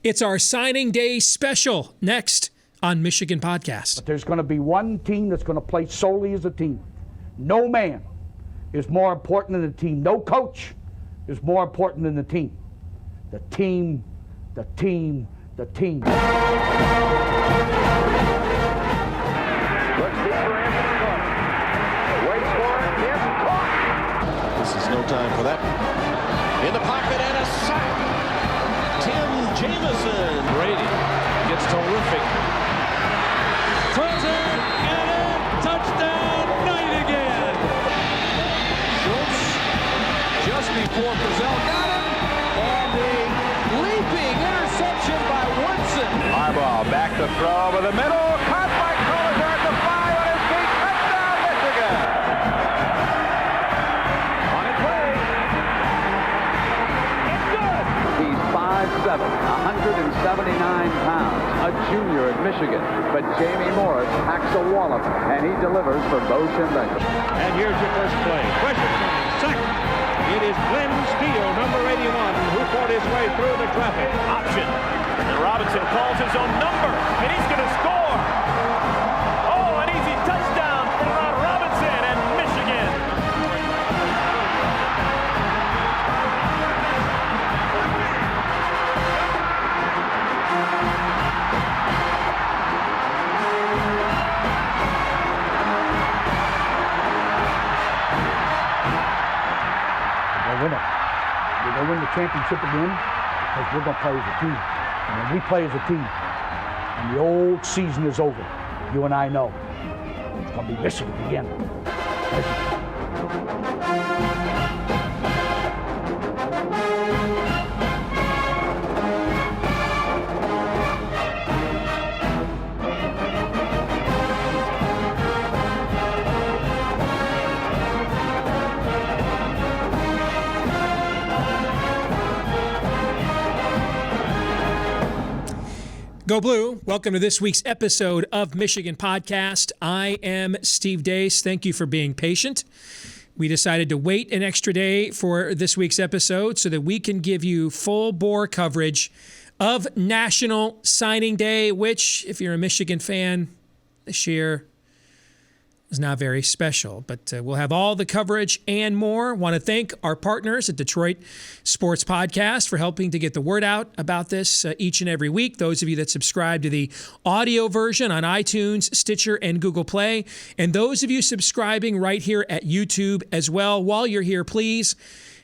It's our signing day special next on Michigan Podcast. But there's going to be one team that's going to play solely as a team. No man is more important than the team. No coach is more important than the team. The team, the team, the team. Looks deep for Anthony Clark. Waits for it. It's caught. This is no time for that. In the pocket and a sack. Tim Jamison. Brady gets terrific. Throws it, get it, touchdown, Knight again. Schultz just before Brazil got him. And a leaping interception by Woodson. Harbaugh back to throw over the middle. Caught by Colliser at the 5 on his feet. Touchdown, Michigan. On its way. It's good. He's 5'7", 179 pounds, a junior at Michigan. But Jamie Morris packs a wallop, and he delivers for Bo Schembechler. And here's your first play. Pressure coming, sack. It is Glenn Steele, number 81, who fought his way through the traffic. Option. And Robinson calls his own number, and he's going to score. Oh, an easy touchdown for Robinson and Michigan. We'll win it. We're going to win the championship again because we're going to play as a team. And when we play as a team, and the old season is over, you and I know it's going to be Michigan again. Go Blue. Welcome to this week's episode of Michigan Podcast. I am Steve Deace. Thank you for being patient. We decided to wait an extra day for this week's episode so that we can give you full bore coverage of National Signing Day, which, if you're a Michigan fan, this year is not very special, but we'll have all the coverage and more. Want to thank our partners at Detroit Sports Podcast for helping to get the word out about this each and every week. Those of you that subscribe to the audio version on iTunes, Stitcher, and Google Play, and those of you subscribing right here at YouTube as well. While you're here, please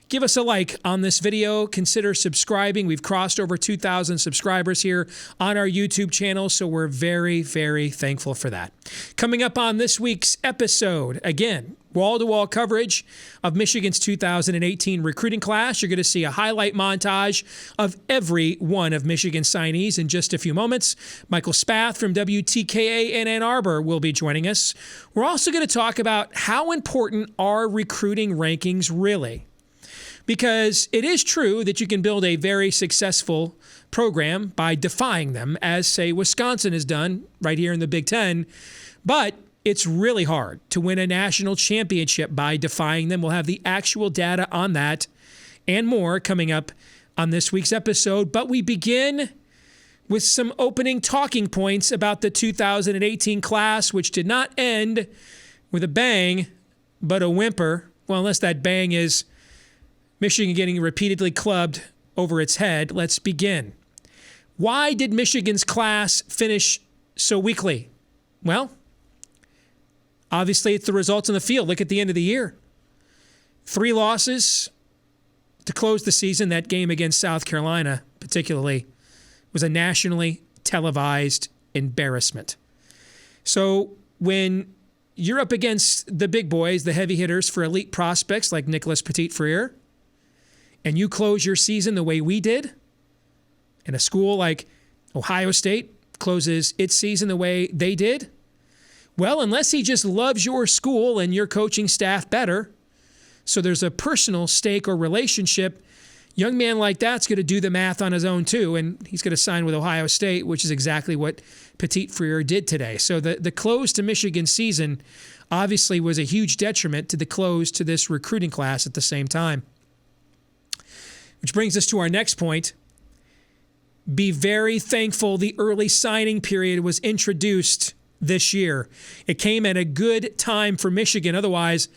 give us a like on this video. Consider subscribing. We've crossed over 2,000 subscribers here on our YouTube channel, so we're very, very thankful for that. Coming up on this week's episode, again, wall-to-wall coverage of Michigan's 2018 recruiting class. You're going to see a highlight montage of every one of Michigan's signees in just a few moments. Michael Spath from WTKA in Ann Arbor will be joining us. We're also going to talk about how important are recruiting rankings really? Because it is true that you can build a very successful program by defying them, as, say, Wisconsin has done right here in the Big Ten. But it's really hard to win a national championship by defying them. We'll have the actual data on that and more coming up on this week's episode. But we begin with some opening talking points about the 2018 class, which did not end with a bang, but a whimper. Well, unless that bang is Michigan getting repeatedly clubbed over its head. Let's begin. Why did Michigan's class finish so weakly? Well, obviously it's the results in the field. Look at the end of the year. 3 losses to close the season. That game against South Carolina, particularly, was a nationally televised embarrassment. So when you're up against the big boys, the heavy hitters for elite prospects like Nicholas Petit-Frere, and you close your season the way we did, and a school like Ohio State closes its season the way they did, well, unless he just loves your school and your coaching staff better, so there's a personal stake or relationship, young man like that's going to do the math on his own too, and he's going to sign with Ohio State, which is exactly what Petit-Frere did today. So the close to Michigan season obviously was a huge detriment to the close to this recruiting class at the same time. Which brings us to our next point. be very thankful the early signing period was introduced this year. It came at a good time for Michigan. Otherwise,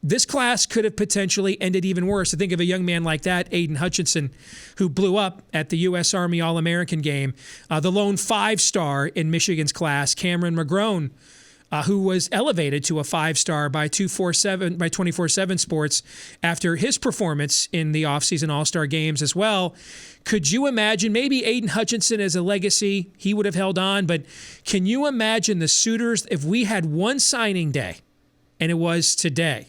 this class could have potentially ended even worse. I think of a young man like that, Aiden Hutchinson, who blew up at the U.S. Army All-American game. The lone 5-star in Michigan's class, Cameron McGrone, who was elevated to a 5-star by 24/7 Sports after his performance in the offseason All-Star games as well. Could you imagine, maybe Aiden Hutchinson as a legacy, he would have held on, but can you imagine the Sooners if we had one signing day, and it was today,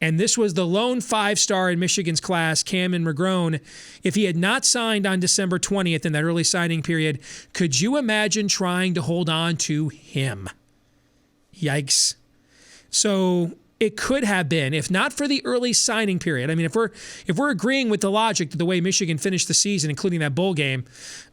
and this was the lone 5-star in Michigan's class, Cameron McGrone, if he had not signed on December 20th in that early signing period, could you imagine trying to hold on to him? Yikes. So it could have been, if not for the early signing period. I mean, if we're agreeing with the logic that the way Michigan finished the season, including that bowl game,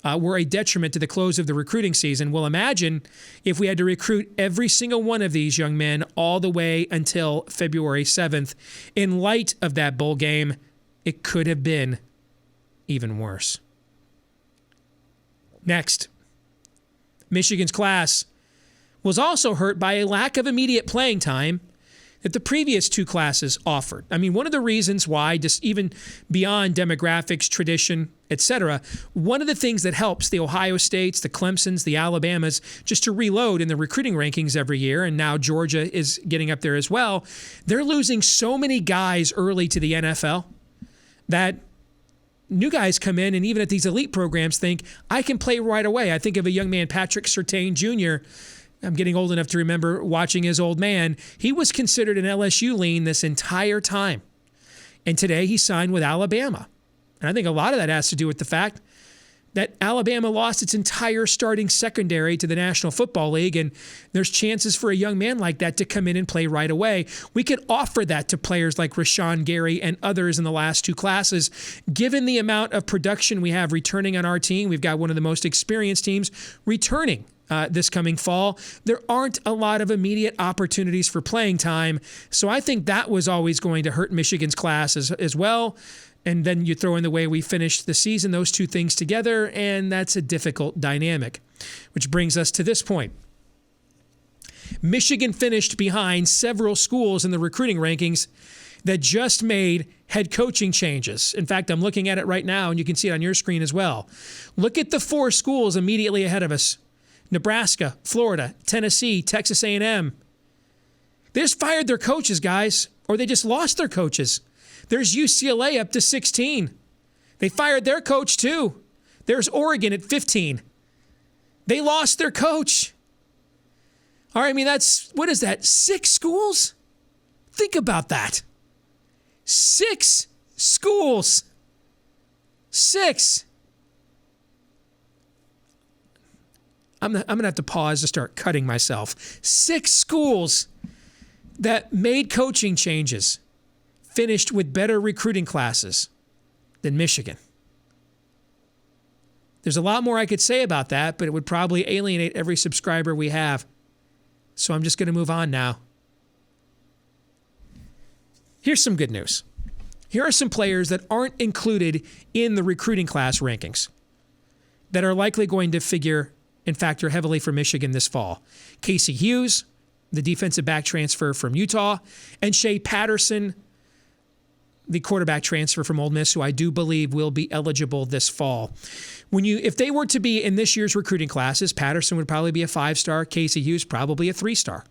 were a detriment to the close of the recruiting season, well, imagine if we had to recruit every single one of these young men all the way until February 7th. In light of that bowl game, it could have been even worse. Next, Michigan's class was also hurt by a lack of immediate playing time that the previous two classes offered. I mean, one of the reasons why, just even beyond demographics, tradition, etc., one of the things that helps the Ohio States, the Clemsons, the Alabamas, just to reload in the recruiting rankings every year, and now Georgia is getting up there as well, they're losing so many guys early to the NFL that new guys come in, and even at these elite programs think, I can play right away. I think of a young man, Patrick Surtain Jr., I'm getting old enough to remember watching his old man. He was considered an LSU lean this entire time. And today he signed with Alabama. And I think a lot of that has to do with the fact that Alabama lost its entire starting secondary to the National Football League, and there's chances for a young man like that to come in and play right away. We could offer that to players like Rashawn Gary and others in the last two classes. Given the amount of production we have returning on our team, we've got one of the most experienced teams returning this coming fall. There aren't a lot of immediate opportunities for playing time. So I think that was always going to hurt Michigan's class as well. And then you throw in the way we finished the season, those two things together, and that's a difficult dynamic. Which brings us to this point. Michigan finished behind several schools in the recruiting rankings that just made head coaching changes. In fact, I'm looking at it right now, and you can see it on your screen as well. Look at the 4 schools immediately ahead of us. Nebraska, Florida, Tennessee, Texas A&M. They just fired their coaches, guys, or they just lost their coaches. There's UCLA up to 16. They fired their coach too. There's Oregon at 15. They lost their coach. All right, I mean, what is that, 6 schools? Think about that. 6 schools. 6. I'm going to have to pause to start cutting myself. 6 schools that made coaching changes finished with better recruiting classes than Michigan. There's a lot more I could say about that, but it would probably alienate every subscriber we have. So I'm just going to move on now. Here's some good news. Here are some players that aren't included in the recruiting class rankings that are likely going to figure and factor heavily for Michigan this fall. Casey Hughes, the defensive back transfer from Utah, and Shea Patterson, the quarterback transfer from Ole Miss, who I do believe will be eligible this fall. If they were to be in this year's recruiting classes, Patterson would probably be a 5-star, Casey Hughes probably a 3-star.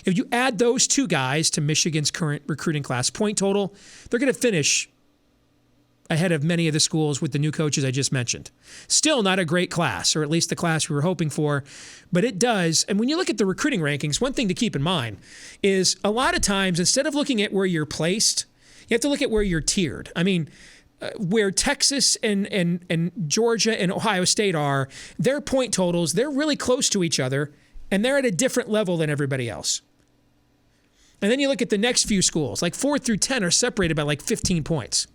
If you add those two guys to Michigan's current recruiting class point total, they're going to finish ahead of many of the schools with the new coaches I just mentioned. Still not a great class, or at least the class we were hoping for, but it does. And when you look at the recruiting rankings, one thing to keep in mind is a lot of times, instead of looking at where you're placed, you have to look at where you're tiered. I mean, where Texas and Georgia and Ohio State are, their point totals, they're really close to each other, and they're at a different level than everybody else. And then you look at the next few schools, like 4 through 10 are separated by like 15 points.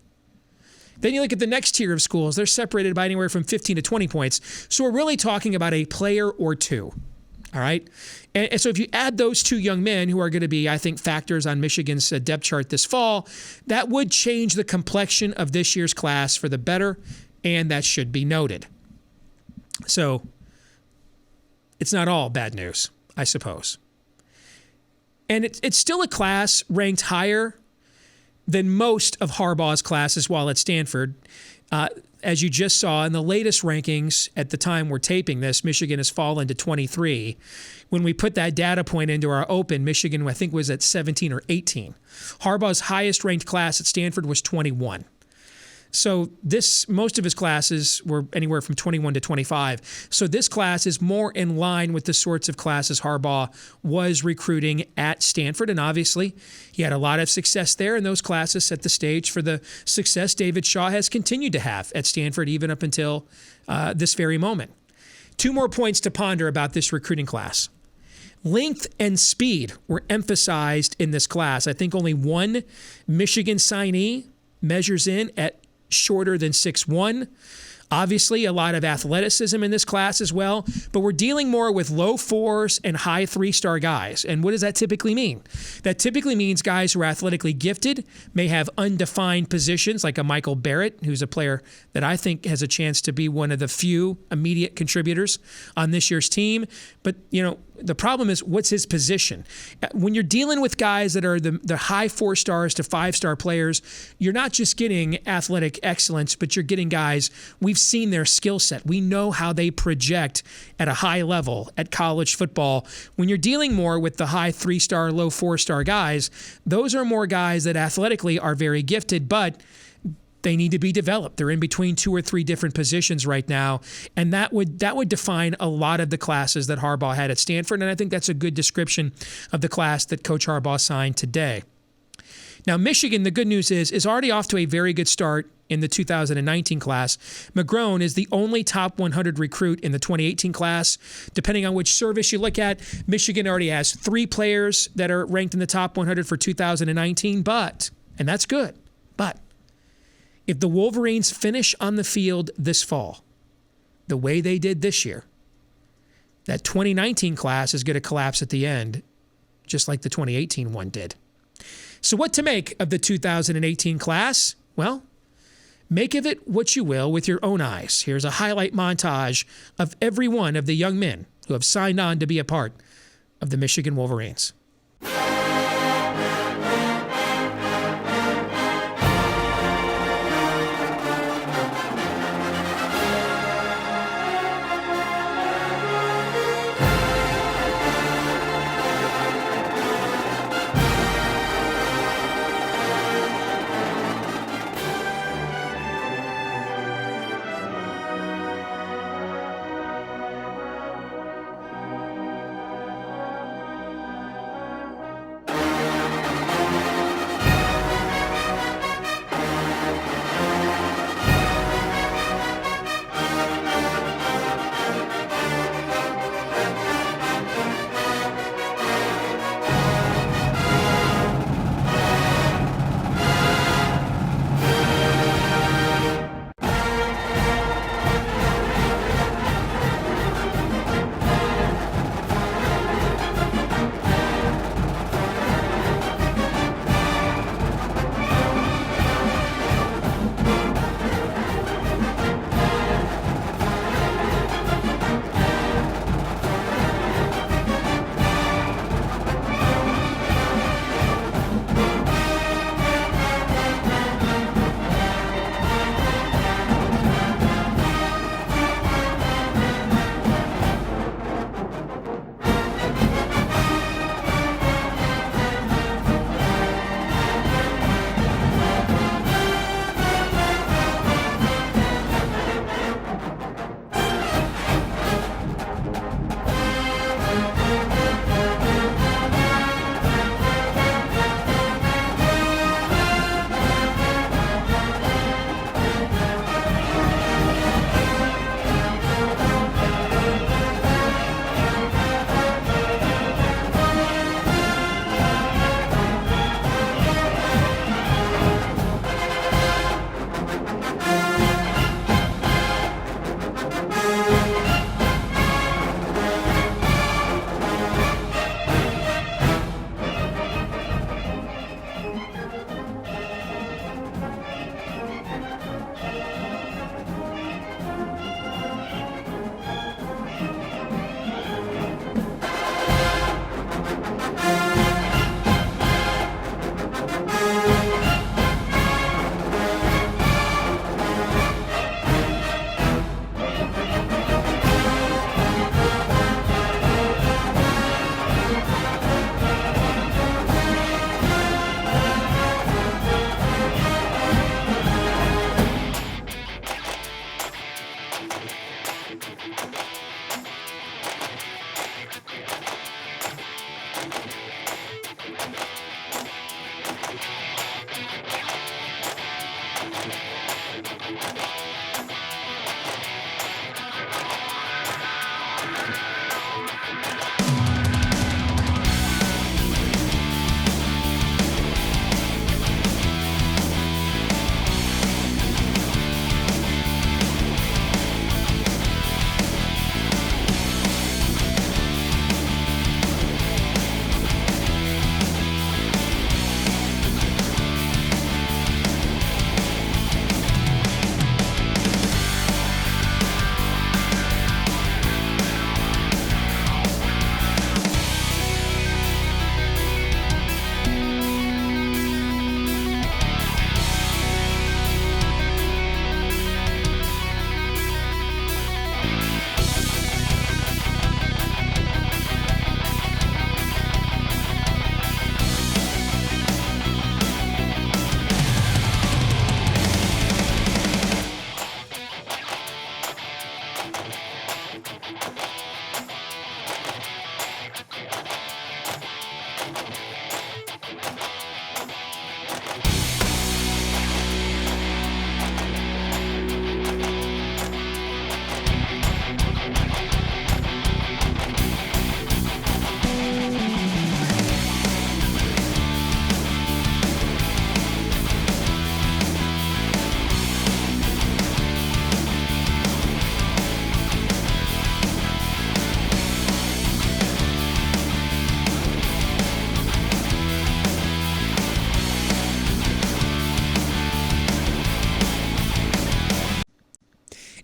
Then you look at the next tier of schools, they're separated by anywhere from 15 to 20 points. So we're really talking about a player or two. All right. And so if you add those two young men who are going to be, I think, factors on Michigan's depth chart this fall, that would change the complexion of this year's class for the better, and that should be noted. So it's not all bad news, I suppose. And it's still a class ranked higher than most of Harbaugh's classes while at Stanford. As you just saw in the latest rankings at the time we're taping this, Michigan has fallen to 23. When we put that data point into our open, Michigan, I think, was at 17 or 18. Harbaugh's highest ranked class at Stanford was 21. So most of his classes were anywhere from 21 to 25. So this class is more in line with the sorts of classes Harbaugh was recruiting at Stanford. And obviously, he had a lot of success there, and those classes set the stage for the success David Shaw has continued to have at Stanford even up until this very moment. 2 more points to ponder about this recruiting class. Length and speed were emphasized in this class. I think only one Michigan signee measures in at shorter than 6'1". Obviously, a lot of athleticism in this class as well, but we're dealing more with low 4s and high 3-star guys. And what does that typically mean? That typically means guys who are athletically gifted, may have undefined positions, like a Michael Barrett, who's a player that I think has a chance to be one of the few immediate contributors on this year's team. But, the problem is, what's his position? When you're dealing with guys that are the high 4 stars to 5-star players, you're not just getting athletic excellence, but you're getting guys, we've seen their skill set. We know how they project at a high level at college football. When you're dealing more with the high 3-star, low 4-star guys, those are more guys that athletically are very gifted, but they need to be developed. They're in between 2 or 3 different positions right now, and that would define a lot of the classes that Harbaugh had at Stanford, and I think that's a good description of the class that Coach Harbaugh signed today. Now, Michigan, the good news is already off to a very good start in the 2019 class. McGrone is the only top 100 recruit in the 2018 class. Depending on which service you look at, Michigan already has 3 players that are ranked in the top 100 for 2019, and that's good, but if the Wolverines finish on the field this fall, the way they did this year, that 2019 class is going to collapse at the end, just like the 2018 one did. So what to make of the 2018 class? Well, make of it what you will with your own eyes. Here's a highlight montage of every one of the young men who have signed on to be a part of the Michigan Wolverines.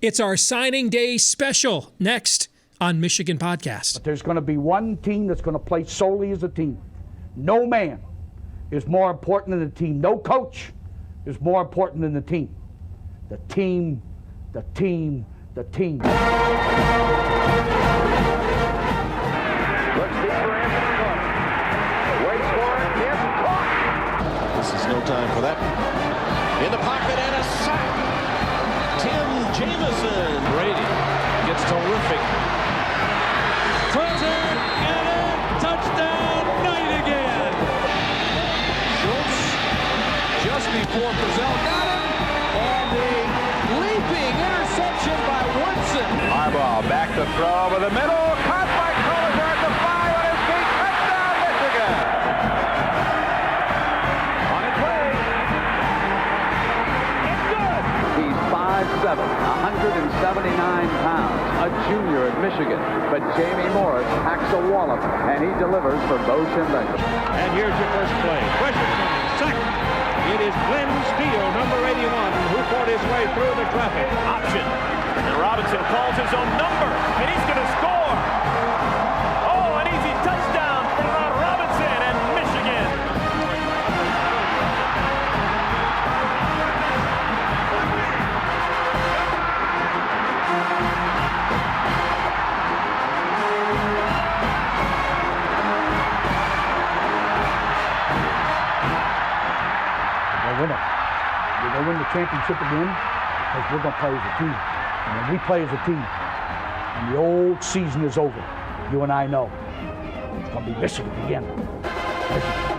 It's our signing day special next on Michigan Podcast. But there's going to be one team that's going to play solely as a team. No man is more important than the team. No coach is more important than the team. The team, the team, the team. Looks deep for Anthony Clark. Waits for it. It's caught. This is no time for that. In the pocket and a sack. Tim Jameson. Brady gets terrific. Throws it, and a touchdown, Knight again. Schultz just before Brazil got him, and the leaping interception by Woodson. Harbaugh back to throw over the middle. Caught by Collier at the 5 on his feet. Touchdown, Michigan. On its way. It's good. He's 5'7", 179 pounds, a junior at Michigan. But Jamie Morris packs a wallop, and he delivers for Bo Schembechler. And here's your first play. Pressure coming, sack. It is Glenn Steele, number 81, who fought his way through the traffic. Option. And Robinson calls his own number, and he's going to score. Oh, an easy touchdown for Ron Robinson and Michigan. We're going to win the championship again because we're going to play as a team. And when we play as a team and the old season is over, you and I know it's going to be Michigan again. Michigan.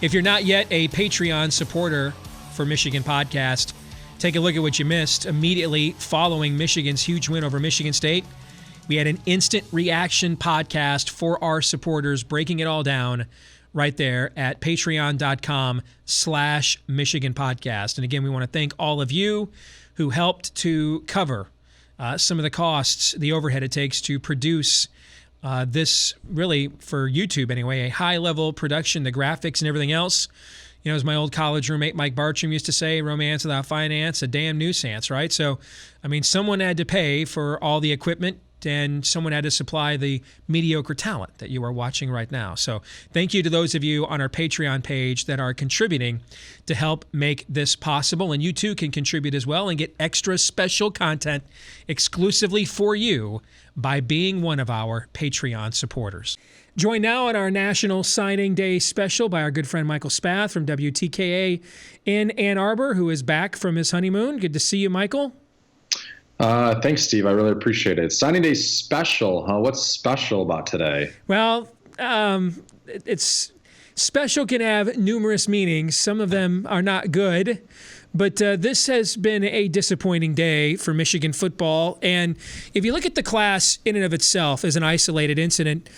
If you're not yet a Patreon supporter for Michigan Podcast, take a look at what you missed immediately following Michigan's huge win over Michigan State. We had an instant reaction podcast for our supporters, breaking it all down right there at patreon.com/Michigan Podcast. And again, we want to thank all of you who helped to cover some of the costs, the overhead it takes to produce this, really, for YouTube anyway, a high-level production, the graphics and everything else. You know, as my old college roommate Mike Bartram used to say, romance without finance, a damn nuisance, right? So, I mean, someone had to pay for all the equipment, and someone had to supply the mediocre talent that you are watching right now. So thank you to those of you on our Patreon page that are contributing to help make this possible. And you too can contribute as well and get extra special content exclusively for you by being one of our Patreon supporters. Joined now on our National Signing Day special by our good friend Michael Spath from WTKA in Ann Arbor, who is back from his honeymoon. Good to see you, Michael. Thanks, Steve. I really appreciate it. Signing Day special, huh? What's special about today? Well, it's special can have numerous meanings. Some of them are not good, but this has been a disappointing day for Michigan football. And if you look at the class in and of itself as an isolated incident,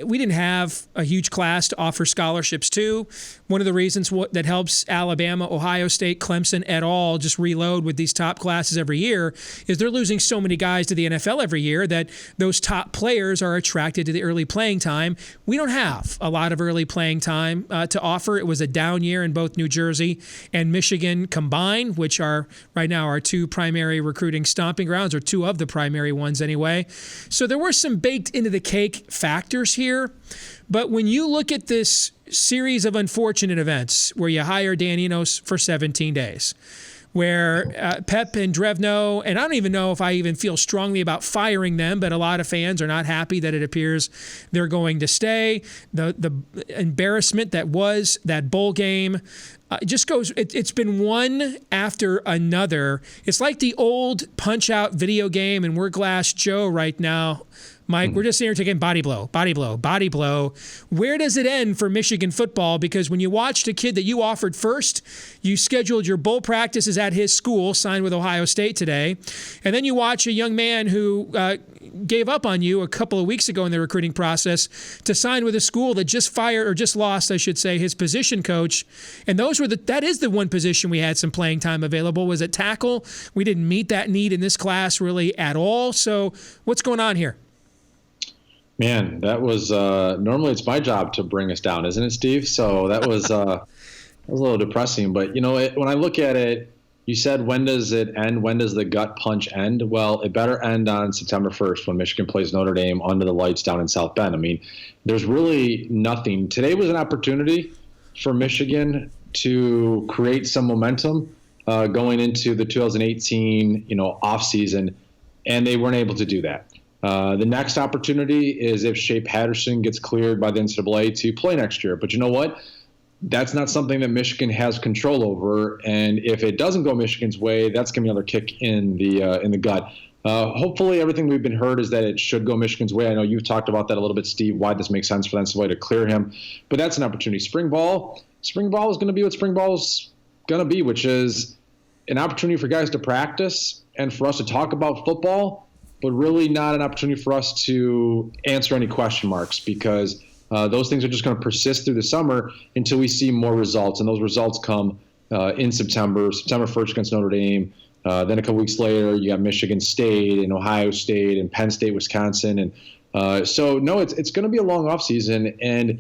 we didn't have a huge class to offer scholarships to. One of the reasons that helps Alabama, Ohio State, Clemson et al. Just reload with these top classes every year is they're losing so many guys to the NFL every year that those top players are attracted to the early playing time. We don't have a lot of early playing time to offer. It was a down year in both New Jersey and Michigan combined, which are right now our two primary recruiting stomping grounds, or two of the primary ones anyway. So there were some baked into the cake factors here. But when you look at this series of unfortunate events where you hire Dan Enos for 17 days, where Pep and Drevno, and I don't even know if I even feel strongly about firing them, but a lot of fans are not happy that it appears they're going to stay. The embarrassment that was that bowl game just goes, it's been one after another. It's like the old Punch-Out video game, and we're Glass Joe right now. Mike, we're just here taking body blow, body blow, body blow. Where does it end for Michigan football? Because when you watched a kid that you offered first, you scheduled your bowl practices at his school, signed with Ohio State today, and then you watch a young man who gave up on you a couple of weeks ago in the recruiting process to sign with a school that just fired, or just lost, I should say, his position coach. And that is the one position we had some playing time available, was at tackle. We didn't meet that need in this class really at all. So what's going on here? Man, that was normally it's my job to bring us down, isn't it, Steve? So that was a little depressing. But, you know, when I look at it, you said, when does it end? When does the gut punch end? Well, it better end on September 1st when Michigan plays Notre Dame under the lights down in South Bend. I mean, there's really nothing. Today was an opportunity for Michigan to create some momentum going into the 2018, offseason, and they weren't able to do that. The next opportunity is if Shea Patterson gets cleared by the NCAA to play next year. But you know what? That's not something that Michigan has control over. And if it doesn't go Michigan's way, that's going to be another kick in the gut. Hopefully everything we've been heard is that it should go Michigan's way. I know you've talked about that a little bit, Steve, why this makes sense for the NCAA to clear him. But that's an opportunity. Spring ball is going to be what spring ball is going to be, which is an opportunity for guys to practice and for us to talk about football, but really not an opportunity for us to answer any question marks, because those things are just going to persist through the summer until we see more results. And those results come in September 1st against Notre Dame. Then a couple weeks later, you got Michigan State and Ohio State and Penn State, Wisconsin. And so, no, it's going to be a long offseason. And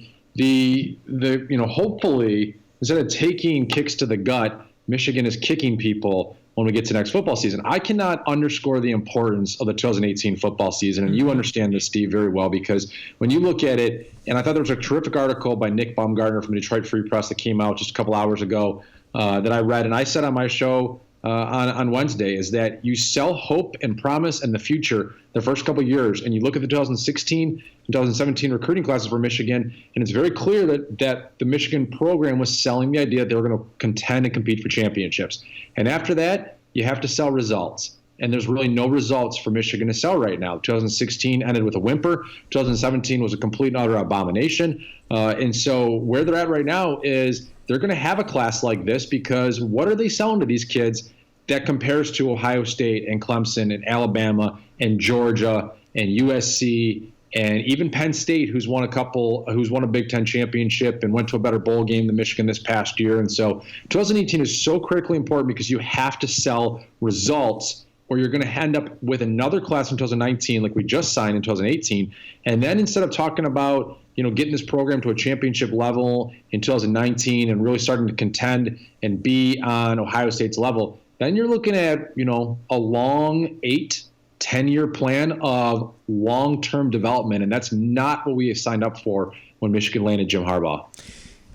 hopefully, instead of taking kicks to the gut, Michigan is kicking people when we get to next football season. I cannot underscore the importance of the 2018 football season. And you understand this, Steve, very well, because when you look at it, and I thought there was a terrific article by Nick Baumgartner from the Detroit Free Press that came out just a couple hours ago that I read. And I said on my show on Wednesday is that you sell hope and promise in the future the first couple of years. And you look at the 2016 2017 recruiting classes for Michigan, and it's very clear that the Michigan program was selling the idea that they were going to contend and compete for championships. And after that, you have to sell results. and there's really no results for Michigan to sell right now. 2016 ended with a whimper. 2017 was a complete and utter abomination. And so where they're at right now is they're going to have a class like this because what are they selling to these kids that compares to Ohio State and Clemson and Alabama and Georgia and USC and even Penn State, who's won a Big Ten championship and went to a better bowl game than Michigan this past year. And so 2018 is so critically important because you have to sell results or you're going to end up with another class in 2019 like we just signed in 2018. And then instead of talking about, getting this program to a championship level in 2019 and really starting to contend and be on Ohio State's level, then you're looking at, a long 8-10-year plan of long-term development, and that's not what we signed up for when Michigan landed Jim Harbaugh.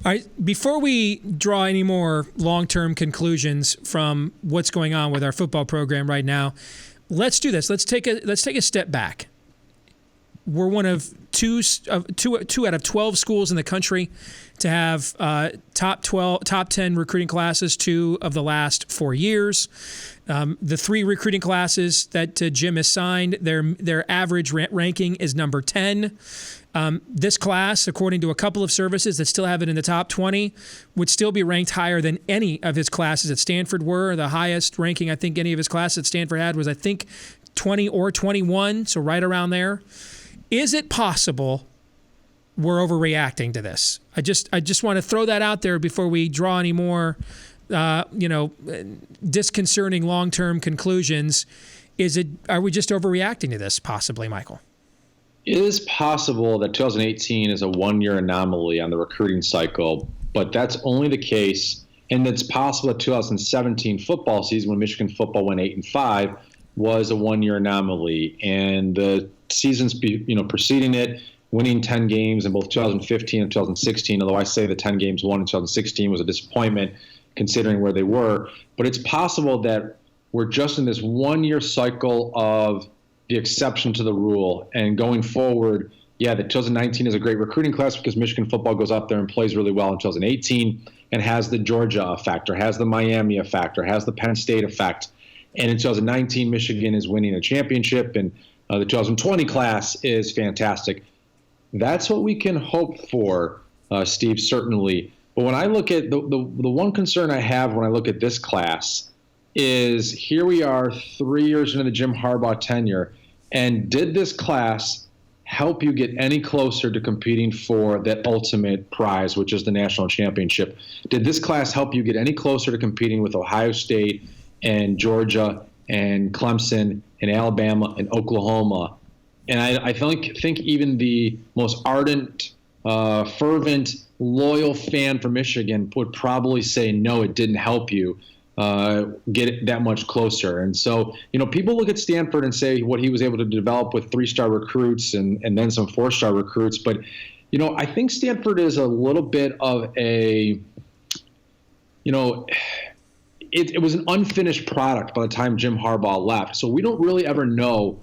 All right, before we draw any more long-term conclusions from what's going on with our football program right now, let's do this. Let's take a step back. We're one of two out of 12 schools in the country to have top 10 recruiting classes 2 of the last 4 years. The 3 recruiting classes that Jim has signed, their average ranking is number 10. This class, according to a couple of services that still have it in the top 20, would still be ranked higher than any of his classes at Stanford were. The highest ranking I think any of his classes at Stanford had was, I think, 20 or 21, so right around there. Is it possible we're overreacting to this? I just want to throw that out there before we draw any more, disconcerting long-term conclusions. Are we just overreacting to this possibly, Michael? It is possible that 2018 is a one-year anomaly on the recruiting cycle, but that's only the case. And it's possible that 2017 football season, when Michigan football went 8-5, was a one-year anomaly. And the seasons preceding it, winning 10 games in both 2015 and 2016, although I say the 10 games won in 2016 was a disappointment considering where they were. But it's possible that we're just in this one-year cycle of the exception to the rule. And going forward, the 2019 is a great recruiting class because Michigan football goes up there and plays really well in 2018 and has the Georgia effect or has the Miami effect or has the Penn State effect. And in 2019, Michigan is winning a championship, and the 2020 class is fantastic. That's what we can hope for, Steve, certainly. But when I look at the one concern I have when I look at this class is here we are 3 years into the Jim Harbaugh tenure, and did this class help you get any closer to competing for that ultimate prize, which is the national championship? Did this class help you get any closer to competing with Ohio State and Georgia and Clemson and Alabama and Oklahoma? And I think even the most ardent, fervent, loyal fan for Michigan would probably say, no, it didn't help you get it that much closer. And so, people look at Stanford and say what he was able to develop with 3-star recruits and then some 4-star recruits. But, I think Stanford is a little bit of a, it was an unfinished product by the time Jim Harbaugh left. So we don't really ever know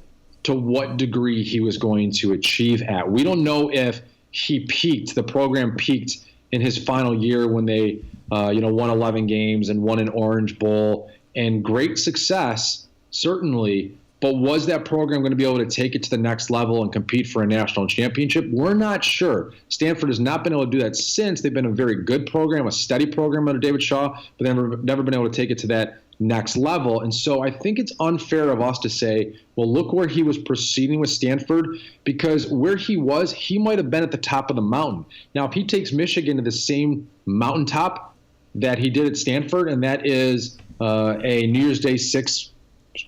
to what degree he was going to achieve at. We don't know if the program peaked in his final year when they, won 11 games and won an Orange Bowl, and great success, certainly. But was that program going to be able to take it to the next level and compete for a national championship? We're not sure. Stanford has not been able to do that since. They've been a very good program, a steady program under David Shaw, but they've never been able to take it to that next level. And so I think it's unfair of us to say, well, look where he was proceeding with Stanford, because where he was, he might have been at the top of the mountain. Now, if he takes Michigan to the same mountaintop that he did at Stanford, and that is a New Year's Day 6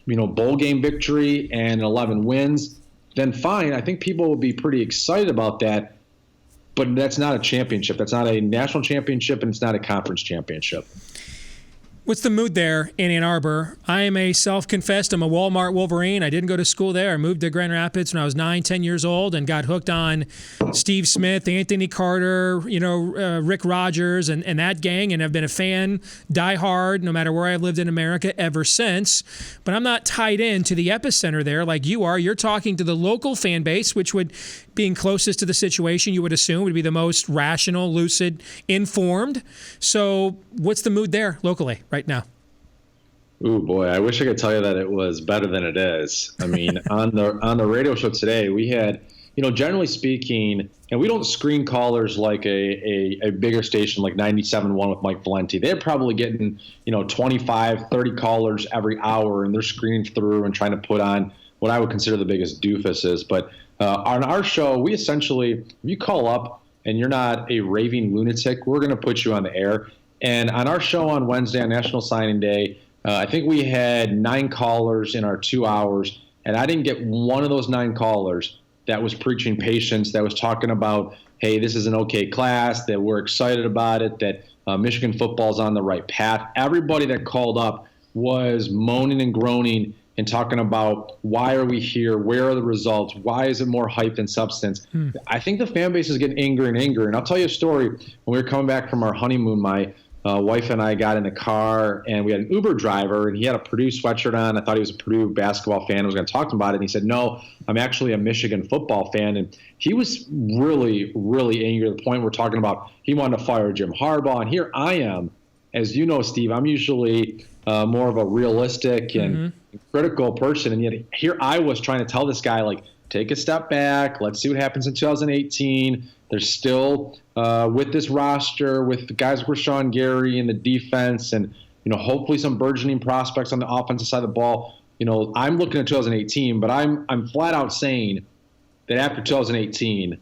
bowl game victory and 11 wins, then fine. I think people will be pretty excited about that, but that's not a championship. That's not a national championship, and it's not a conference championship. What's the mood there in Ann Arbor? I am I'm a Walmart Wolverine. I didn't go to school there. I moved to Grand Rapids when I was 9-10 years old and got hooked on Steve Smith, Anthony Carter, Rick Rogers and that gang, and I've been a fan, diehard, no matter where I've lived in America ever since. But I'm not tied in to the epicenter there like you are. You're talking to the local fan base, which would, being closest to the situation, you would assume would be the most rational, lucid, informed. So what's the mood there locally right now? Ooh, boy, I wish I could tell you that it was better than it is. I mean, on the radio show today, we had, generally speaking, and we don't screen callers like a bigger station like 97.1 with Mike Valenti. They're probably getting, 25, 30 callers every hour, and they're screening through and trying to put on what I would consider the biggest doofuses. But on our show, we essentially, if you call up and you're not a raving lunatic, we're going to put you on the air. And on our show on Wednesday, on National Signing Day, I think we had 9 callers in our 2 hours, and I didn't get one of those 9 callers that was preaching patience, that was talking about, hey, this is an okay class, that we're excited about it, that Michigan football is on the right path. Everybody that called up was moaning and groaning and talking about why are we here, where are the results, why is it more hype than substance. I think the fan base is getting angrier and angrier. And I'll tell you a story. When we were coming back from our honeymoon, my wife and I got in the car, and we had an Uber driver, and he had a Purdue sweatshirt on. I thought he was a Purdue basketball fan. I was going to talk to him about it, and he said, no, I'm actually a Michigan football fan. And he was really, really angry to the point we're talking about he wanted to fire Jim Harbaugh. And here I am, as you know, Steve, I'm usually more of a realistic and critical person, and yet here I was trying to tell this guy, like, take a step back, let's see what happens in 2018. There's still, with this roster, with the guys like Rashawn Gary and the defense, and hopefully some burgeoning prospects on the offensive side of the ball. I'm looking at 2018, but I'm flat out saying that after 2018,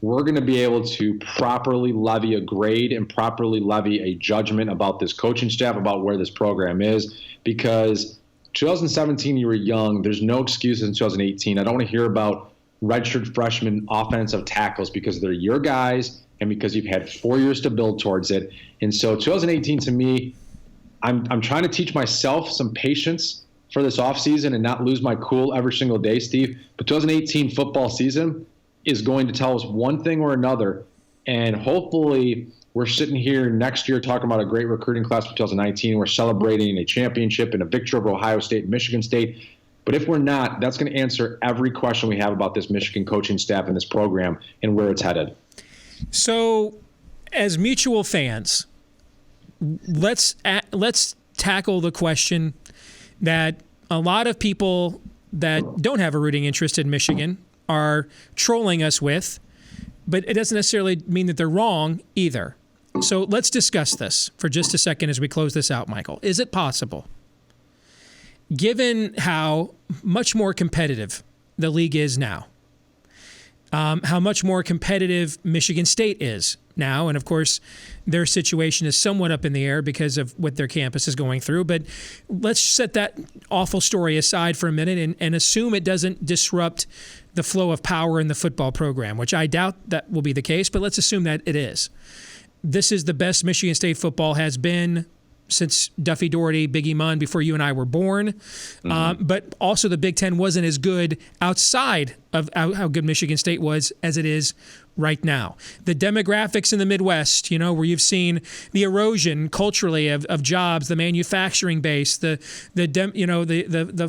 we're going to be able to properly levy a grade and properly levy a judgment about this coaching staff, about where this program is, because 2017 you were young. There's no excuses in 2018. I don't want to hear about redshirt freshman offensive tackles because they're your guys and because you've had 4 years to build towards it. And so 2018 to me, I'm trying to teach myself some patience for this offseason and not lose my cool every single day, Steve. But 2018 football season is going to tell us one thing or another. And hopefully we're sitting here next year talking about a great recruiting class for 2019. We're celebrating a championship and a victory over Ohio State and Michigan State. But if we're not, that's going to answer every question we have about this Michigan coaching staff and this program and where it's headed. So, as mutual fans, let's tackle the question that a lot of people that don't have a rooting interest in Michigan are trolling us with, but it doesn't necessarily mean that they're wrong either. So let's discuss this for just a second as we close this out, Michael. Is it possible, given how much more competitive the league is now, how much more competitive Michigan State is now, and of course their situation is somewhat up in the air because of what their campus is going through, but let's set that awful story aside for a minute and assume it doesn't disrupt the flow of power in the football program, which I doubt that will be the case, but let's assume that it is. This is the best Michigan State football has been since Duffy Doherty, Biggie Munn, before you and I were born. But also the Big Ten wasn't as good outside of how good Michigan State was as it is right now. The demographics in the Midwest, where you've seen the erosion culturally of jobs, the manufacturing base, the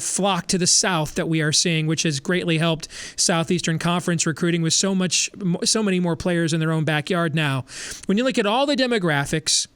flock to the South that we are seeing, which has greatly helped Southeastern Conference recruiting with so many more players in their own backyard now. When you look at all the demographics,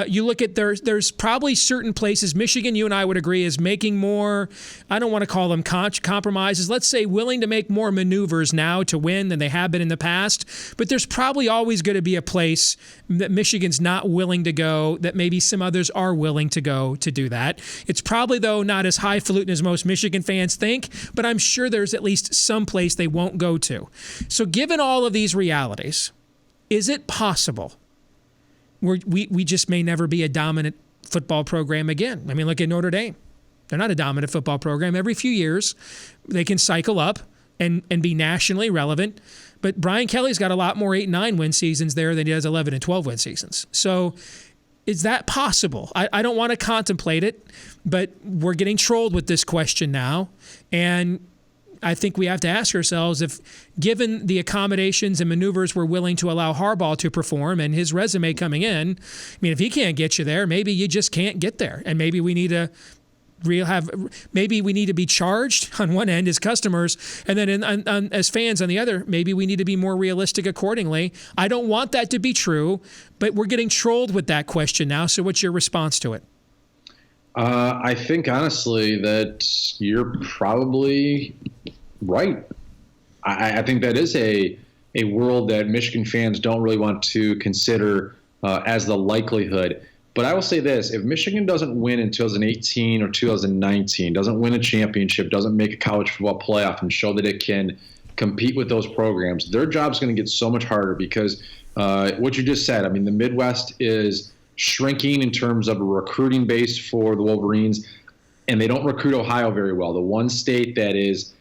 you look at there's probably certain places, Michigan, you and I would agree, is making more, I don't want to call them compromises, let's say willing to make more maneuvers now to win than they have been in the past. But there's probably always going to be a place that Michigan's not willing to go, that maybe some others are willing to go to do that. It's probably, though, not as highfalutin as most Michigan fans think, but I'm sure there's at least some place they won't go to. So given all of these realities, is it possible we just may never be a dominant football program again? I mean, look at Notre Dame. They're not a dominant football program. Every few years, they can cycle up and be nationally relevant. But Brian Kelly's got a lot more 8-9 win seasons there than he does 11 and 12 win seasons. So is that possible? I don't want to contemplate it, but we're getting trolled with this question now. And I think we have to ask ourselves if, given the accommodations and maneuvers we're willing to allow Harbaugh to perform and his resume coming in, I mean, if he can't get you there, maybe you just can't get there. And maybe we need to maybe we need to be charged on one end as customers, and then as fans on the other, maybe we need to be more realistic accordingly. I don't want that to be true, but we're getting trolled with that question now. So what's your response to it? I think, honestly, that you're probably right. I think that is a world that Michigan fans don't really want to consider as the likelihood. But I will say this, if Michigan doesn't win in 2018 or 2019, doesn't win a championship, doesn't make a college football playoff and show that it can compete with those programs, their job's going to get so much harder because what you just said, I mean, the Midwest is shrinking in terms of a recruiting base for the Wolverines, and they don't recruit Ohio very well. The one state that is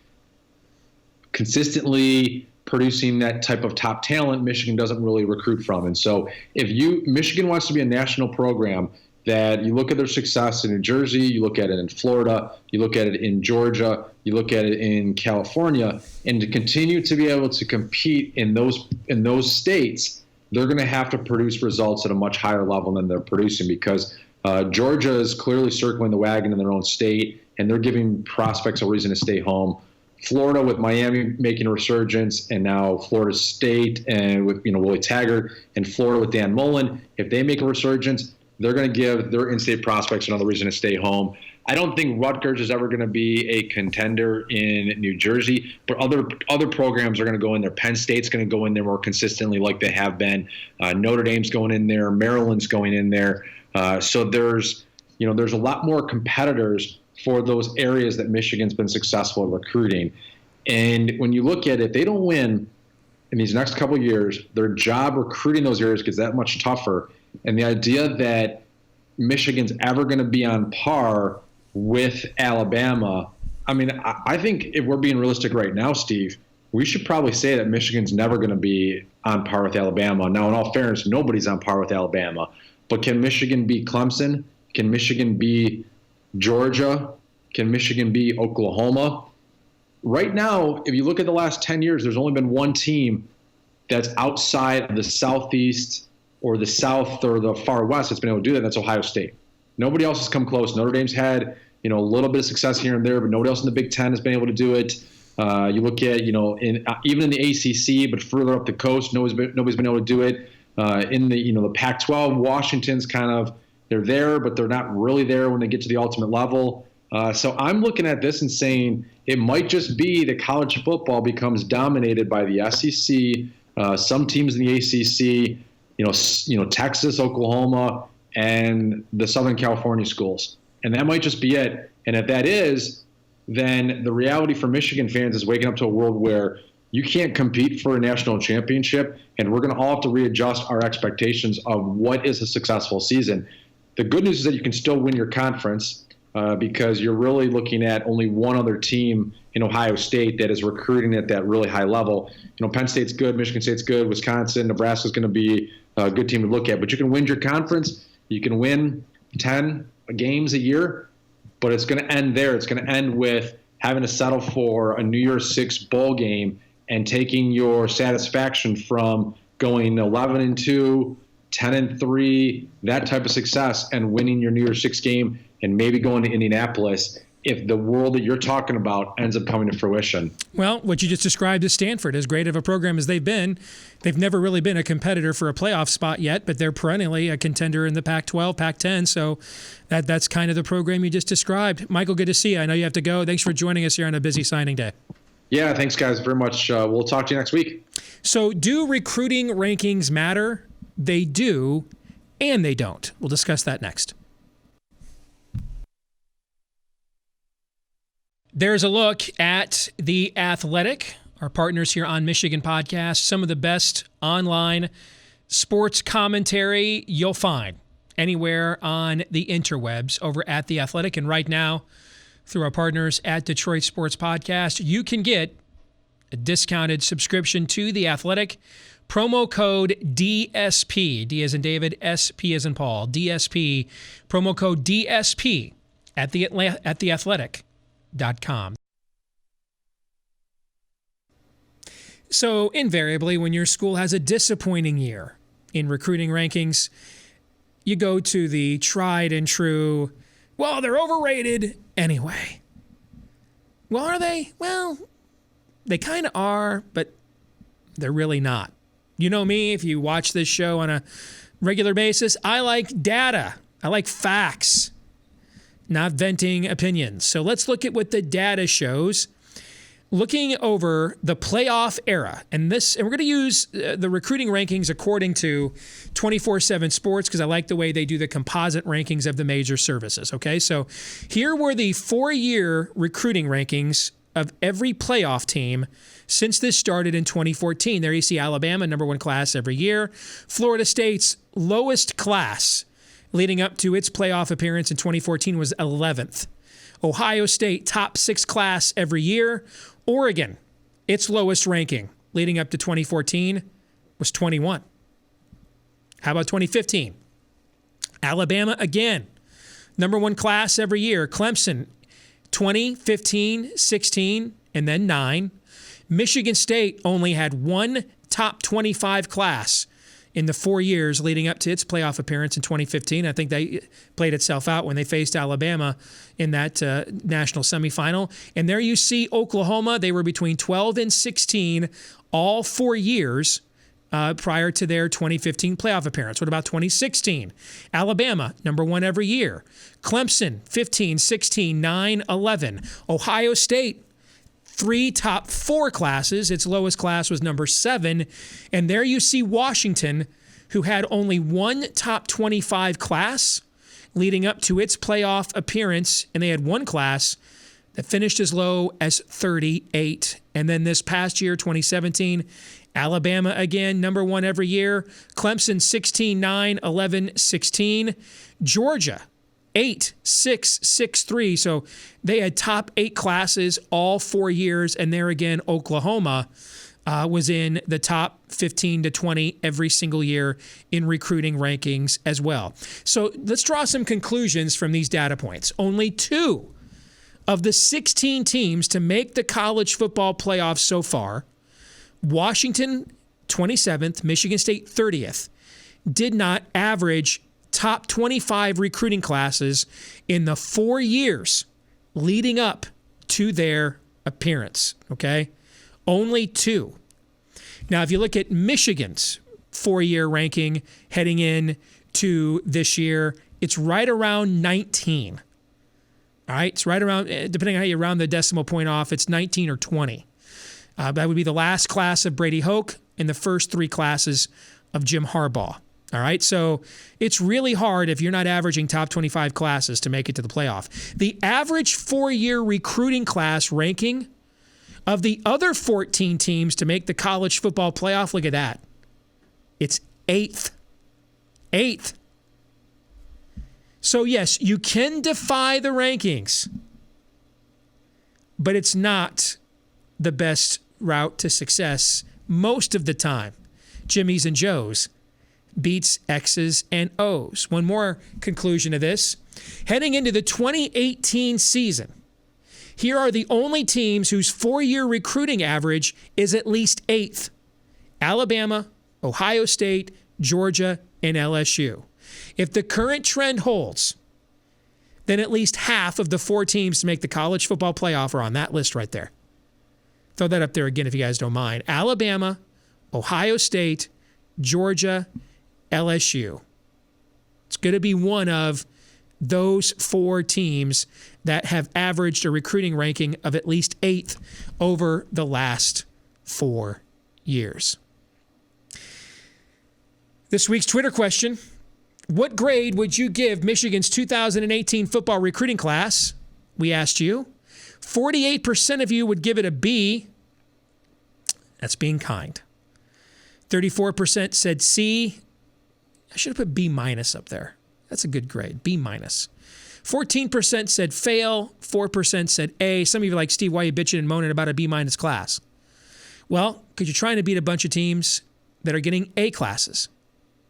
consistently producing that type of top talent, Michigan doesn't really recruit from. And so if Michigan wants to be a national program, that you look at their success in New Jersey, you look at it in Florida, you look at it in Georgia, you look at it in California, and to continue to be able to compete in those states, they're going to have to produce results at a much higher level than they're producing because Georgia is clearly circling the wagon in their own state, and they're giving prospects a reason to stay home. Florida with Miami making a resurgence, and now Florida State and with Willie Taggart, and Florida with Dan Mullen, if they make a resurgence, they're going to give their in-state prospects another reason to stay home. I don't think Rutgers is ever going to be a contender in New Jersey, but other programs are going to go in there. Penn State's going to go in there more consistently like they have been. Notre Dame's going in there. Maryland's going in there. So there's a lot more competitors for those areas that Michigan's been successful at recruiting. And when you look at it, they don't win in these next couple of years, their job recruiting those areas gets that much tougher. And the idea that Michigan's ever going to be on par with Alabama, I mean, I think if we're being realistic right now, Steve, we should probably say that Michigan's never going to be on par with Alabama. Now, in all fairness, nobody's on par with Alabama. But can Michigan beat Clemson? Can Michigan beat Georgia? Can Michigan beat Oklahoma? Right now, if you look at the last 10 years, there's only been one team that's outside of the Southeast or the South or the far West that's been able to do that. That's Ohio State. Nobody else has come close. Notre Dame's had, a little bit of success here and there, but nobody else in the Big Ten has been able to do it. You look at, even in the ACC, but further up the coast, nobody's been able to do it. In the Pac-12, Washington's they're there, but they're not really there when they get to the ultimate level. So I'm looking at this and saying it might just be that college football becomes dominated by the SEC, some teams in the ACC, Texas, Oklahoma, and the Southern California schools. And that might just be it. And if that is, then the reality for Michigan fans is waking up to a world where you can't compete for a national championship, and we're going to all have to readjust our expectations of what is a successful season. The good news is that you can still win your conference because you're really looking at only one other team in Ohio State that is recruiting at that really high level. Penn State's good, Michigan State's good, Wisconsin, Nebraska's going to be a good team to look at. But you can win your conference. You can win 10 games a year, but it's going to end there. It's going to end with having to settle for a New Year's Six bowl game and taking your satisfaction from going 11-2, 10-3, that type of success, and winning your New Year's Six game and maybe going to Indianapolis if the world that you're talking about ends up coming to fruition. Well, what you just described is Stanford. As great of a program as they've been, they've never really been a competitor for a playoff spot yet, but they're perennially a contender in the Pac-12, Pac-10. So that's kind of the program you just described. Michael, good to see you. I know you have to go. Thanks for joining us here on a busy signing day. Yeah, thanks, guys, very much. We'll talk to you next week. So do recruiting rankings matter? They do, and they don't. We'll discuss that next. There's a look at The Athletic, our partners here on Michigan Podcast, some of the best online sports commentary you'll find anywhere on the interwebs over at The Athletic. And right now, through our partners at Detroit Sports Podcast, you can get a discounted subscription to The Athletic. Promo code DSP, D as in David, SP as in Paul, DSP, promo code DSP at theathletic.com. So invariably, when your school has a disappointing year in recruiting rankings, you go to the tried and true, well, they're overrated anyway. Well, are they? Well, they kind of are, but they're really not. You know me, if you watch this show on a regular basis, I like data. I like facts. not venting opinions. So let's look at what the data shows. Looking over the playoff era, and we're going to use the recruiting rankings according to 24/7 Sports because I like the way they do the composite rankings of the major services. Okay, so here were the 4-year recruiting rankings of every playoff team since this started in 2014. There you see Alabama, number 1 class every year. Florida State's lowest class leading up to its playoff appearance in 2014 was 11th. Ohio State, top 6 class every year. Oregon, its lowest ranking leading up to 2014 was 21. How about 2015? Alabama again, number 1 class every year. Clemson, 20, 15, 16, and then 9. Michigan State only had 1 top 25 class in the 4 years leading up to its playoff appearance in 2015. I think they played itself out when they faced Alabama in that national semifinal. And there you see Oklahoma. They were between 12 and 16 all 4 years prior to their 2015 playoff appearance. What about 2016? Alabama, number 1 every year. Clemson, 15, 16, 9, 11. Ohio State, 3 top 4 classes. Its lowest class was number 7. And there you see Washington, who had only 1 top 25 class leading up to its playoff appearance. And they had 1 class that finished as low as 38. And then this past year, 2017, Alabama again, number 1 every year. Clemson, 16, 9, 11, 16. Georgia, 8, 6, 6, 3. So they had top 8 classes all 4 years. And there again, Oklahoma was in the top 15 to 20 every single year in recruiting rankings as well. So let's draw some conclusions from these data points. Only 2 of the 16 teams to make the college football playoffs so far, Washington 27th, Michigan State 30th, did not average top 25 recruiting classes in the 4 years leading up to their appearance, okay? Only 2. Now, if you look at Michigan's 4-year ranking heading in to this year, it's right around 19. All right? It's right around, depending on how you round the decimal point off, it's 19 or 20. That would be the last class of Brady Hoke and the first 3 classes of Jim Harbaugh. All right, so it's really hard if you're not averaging top 25 classes to make it to the playoff. The average 4-year recruiting class ranking of the other 14 teams to make the college football playoff, look at that. It's 8th. 8th. So yes, you can defy the rankings, but it's not the best route to success most of the time. Jimmy's and Joe's beats X's and O's. One more conclusion to this. Heading into the 2018 season, here are the only teams whose 4-year recruiting average is at least 8th. Alabama, Ohio State, Georgia, and LSU. If the current trend holds, then at least half of the 4 teams to make the college football playoff are on that list right there. Throw that up there again if you guys don't mind. Alabama, Ohio State, Georgia, LSU. It's going to be one of those 4 teams that have averaged a recruiting ranking of at least 8th over the last 4 years. This week's Twitter question: what grade would you give Michigan's 2018 football recruiting class? We asked you. 48% of you would give it a B. That's being kind. 34% said C. I should have put B- up there. That's a good grade, B-. 14% said fail. 4% said A. Some of you are like, Steve, why are you bitching and moaning about a B- class? Well, because you're trying to beat a bunch of teams that are getting A classes.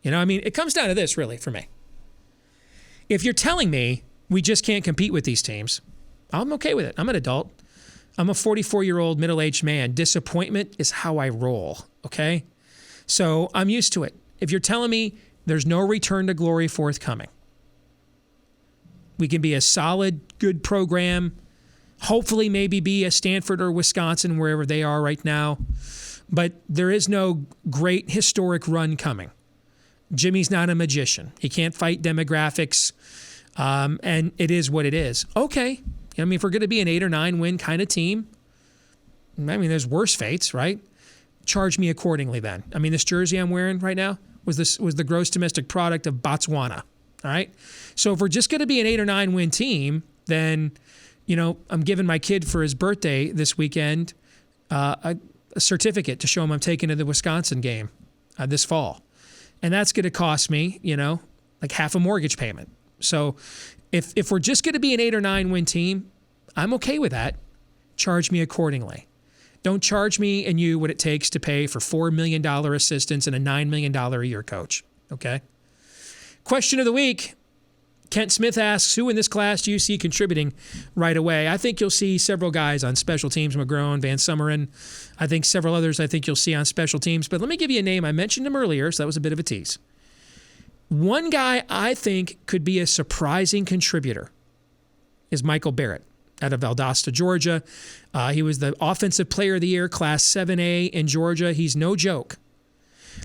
You know, I mean, it comes down to this, really, for me. If you're telling me we just can't compete with these teams, I'm okay with it. I'm an adult. I'm a 44-year-old middle-aged man. Disappointment is how I roll, okay? So I'm used to it. If you're telling me there's no return to glory forthcoming, we can be a solid, good program, hopefully maybe be a Stanford or Wisconsin, wherever they are right now, but there is no great historic run coming. Jimmy's not a magician. He can't fight demographics. And it is what it is. Okay. I mean, if we're going to be an 8 or 9 win kind of team, I mean, there's worse fates, right? Charge me accordingly then. I mean, this jersey I'm wearing right now was the gross domestic product of Botswana. All right. So if we're just going to be an 8 or 9 win team, then, I'm giving my kid for his birthday this weekend a certificate to show him I'm taking to the Wisconsin game this fall. And that's going to cost me, like half a mortgage payment. So if we're just going to be an 8 or 9 win team, I'm okay with that. Charge me accordingly. Don't charge me and you what it takes to pay for $4 million assistants and a $9 million a year coach. Okay? Question of the week. Kent Smith asks, who in this class do you see contributing right away? I think you'll see several guys on special teams, McGrone, Van Summeren. I think several others I think you'll see on special teams. But let me give you a name. I mentioned him earlier, so that was a bit of a tease. One guy I think could be a surprising contributor is Michael Barrett out of Valdosta, Georgia. He was the Offensive Player of the Year, Class 7A in Georgia. He's no joke.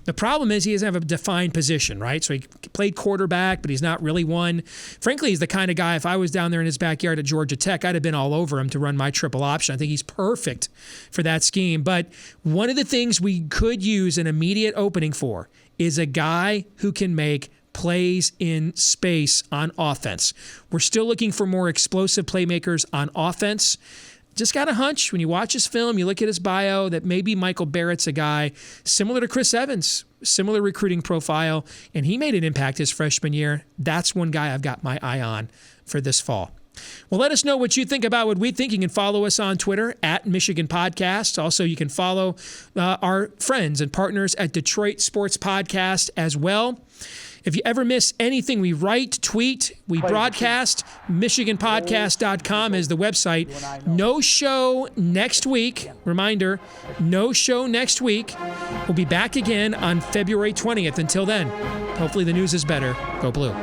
The problem is he doesn't have a defined position, right? So he played quarterback, but he's not really one. Frankly, he's the kind of guy, if I was down there in his backyard at Georgia Tech, I'd have been all over him to run my triple option. I think he's perfect for that scheme. But one of the things we could use an immediate opening for is a guy who can make plays in space on offense. We're still looking for more explosive playmakers on offense. Just got a hunch when you watch his film, you look at his bio, that maybe Michael Barrett's a guy similar to Chris Evans, similar recruiting profile, and he made an impact his freshman year. That's one guy I've got my eye on for this fall. Well, let us know what you think about what we think. You can follow us on Twitter at Michigan Podcast. Also, you can follow our friends and partners at Detroit Sports Podcast as well. If you ever miss anything we write, tweet, we broadcast, MichiganPodcast.com is the website. No show next week. Reminder, no show next week. We'll be back again on February 20th. Until then, hopefully the news is better. Go Blue.